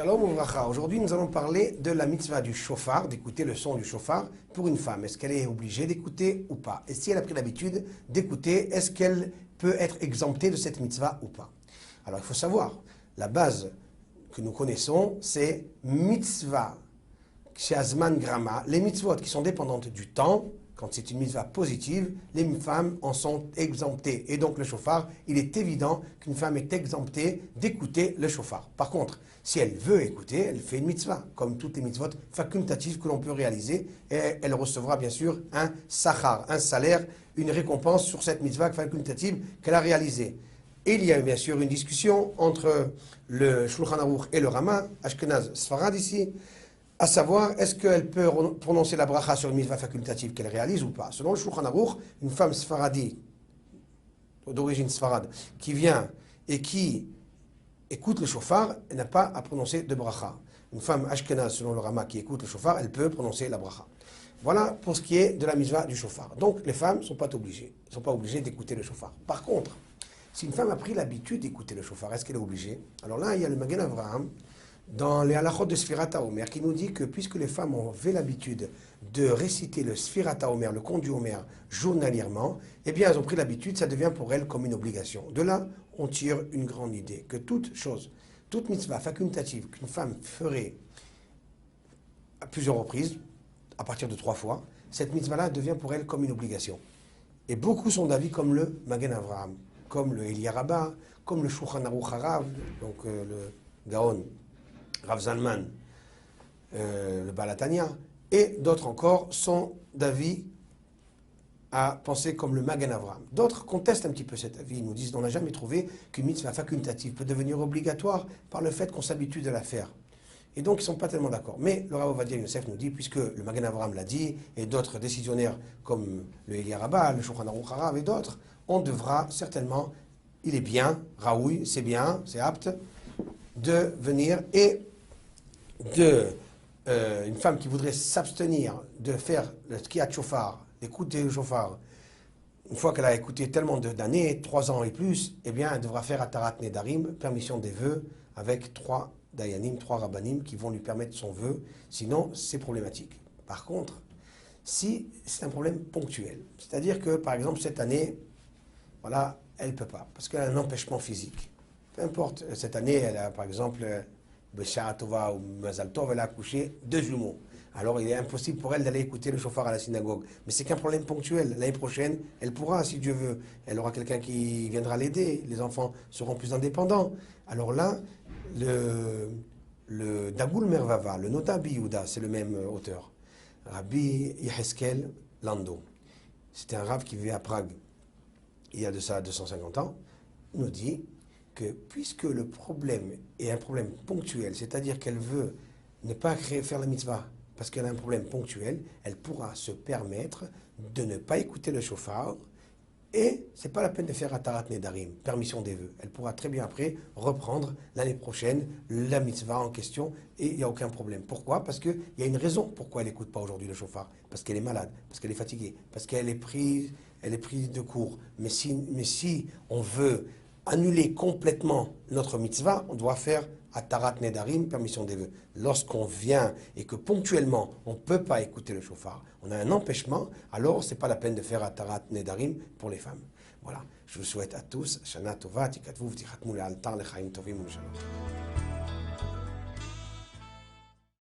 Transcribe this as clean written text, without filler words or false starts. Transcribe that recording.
Shalom Ouvracha. Aujourd'hui, nous allons parler de la mitzvah du shofar, d'écouter le son du shofar pour une femme. Est-ce qu'elle est obligée d'écouter ou pas? Et si elle a pris l'habitude d'écouter, est-ce qu'elle peut être exemptée de cette mitzvah ou pas? Alors, il faut savoir, la base que nous connaissons, c'est mitzvah, sheazman grama, les mitzvot qui sont dépendantes du temps. Quand c'est une mitzvah positive, les femmes en sont exemptées. Et donc le shofar, il est évident qu'une femme est exemptée d'écouter le shofar. Par contre, si elle veut écouter, elle fait une mitzvah, comme toutes les mitzvot facultatives que l'on peut réaliser. Et elle recevra bien sûr un sachar, un salaire, une récompense sur cette mitzvah facultative qu'elle a réalisée. Et il y a bien sûr une discussion entre le Shulchan Aruch et le Rama, Ashkenaz Sfarad ici, à savoir, est-ce qu'elle peut prononcer la bracha sur une mitzvah facultative qu'elle réalise ou pas? Selon le Shulchan Aruch, une femme sfaradi, d'origine sfarade, qui vient et qui écoute le shofar, elle n'a pas à prononcer de bracha. Une femme ashkenaz, selon le Rama, qui écoute le shofar, elle peut prononcer la bracha. Voilà pour ce qui est de la mitzvah du shofar. Donc les femmes ne sont pas obligées d'écouter le shofar. Par contre, si une femme a pris l'habitude d'écouter le shofar, est-ce qu'elle est obligée? Alors là, il y a le Magen Avraham, dans les halachot de Sfirat HaOmer, qui nous dit que puisque les femmes ont fait l'habitude de réciter le Sfirat HaOmer, le conte du Homer, journalièrement, eh bien elles ont pris l'habitude, ça devient pour elles comme une obligation. De là, on tire une grande idée, que toute chose, toute mitzvah facultative qu'une femme ferait à plusieurs reprises, à partir de 3 fois, cette mitzvah-là devient pour elle comme une obligation. Et beaucoup sont d'avis comme le Magen Avraham, comme le Eliya Rabbah, comme le Shulchan Aruch Harav, donc le Gaon, Rav Zalman, le Balatania, et d'autres encore sont d'avis à penser comme le Magen Avraham. D'autres contestent un petit peu cet avis. Ils nous disent qu'on n'a jamais trouvé qu'une mitzvah facultative peut devenir obligatoire par le fait qu'on s'habitue à la faire. Et donc ils ne sont pas tellement d'accord. Mais le Rav Ovadia Yosef nous dit, puisque le Magen Avraham l'a dit, et d'autres décisionnaires comme le Eliya Rabbah, le Shulchan Aruch Harav et d'autres, on devra certainement, il est bien, Raoui, c'est bien, c'est apte, de venir et une femme qui voudrait s'abstenir de faire le tkiyat shofar, d'écouter le shofar, une fois qu'elle a écouté tellement d'années, 3 ans et plus, eh bien, elle devra faire atarat nedarim, permission des vœux, avec 3 dayanim, 3 rabbanim qui vont lui permettre son vœu, sinon c'est problématique. Par contre, si c'est un problème ponctuel, c'est-à-dire que, par exemple, cette année, voilà, elle ne peut pas, parce qu'elle a un empêchement physique. Peu importe, cette année, elle a, par exemple, Beshara Tova ou Mazal Tov, elle a accouché 2 jumeaux. Alors il est impossible pour elle d'aller écouter le shofar à la synagogue. Mais c'est qu'un problème ponctuel. L'année prochaine, elle pourra, si Dieu veut. Elle aura quelqu'un qui viendra l'aider. Les enfants seront plus indépendants. Alors là, le Dagoul Mervava, le Nota Biyuda, c'est le même auteur. Rabbi Yeheskel Lando. C'était un rav qui vivait à Prague il y a de ça 250 ans. Il nous dit que puisque le problème est un problème ponctuel, c'est-à-dire qu'elle veut ne pas faire la mitzvah parce qu'elle a un problème ponctuel, elle pourra se permettre de ne pas écouter le shofar et c'est pas la peine de faire atarat nedarim, permission des vœux. Elle pourra très bien après reprendre l'année prochaine la mitzvah en question et il n'y a aucun problème. Pourquoi? Parce qu'il y a une raison pourquoi elle n'écoute pas aujourd'hui le shofar. Parce qu'elle est malade, parce qu'elle est fatiguée, parce qu'elle est prise de court. Mais si on veut annuler complètement notre mitzvah, on doit faire atarat nedarim, permission des vœux. Lorsqu'on vient et que ponctuellement on ne peut pas écouter le shofar, on a un empêchement, alors ce n'est pas la peine de faire atarat nedarim pour les femmes. Voilà, je vous souhaite à tous, Shana Tova, Tikatvu, Tikatmou, Altar, Lechaim Tovim, Shalom.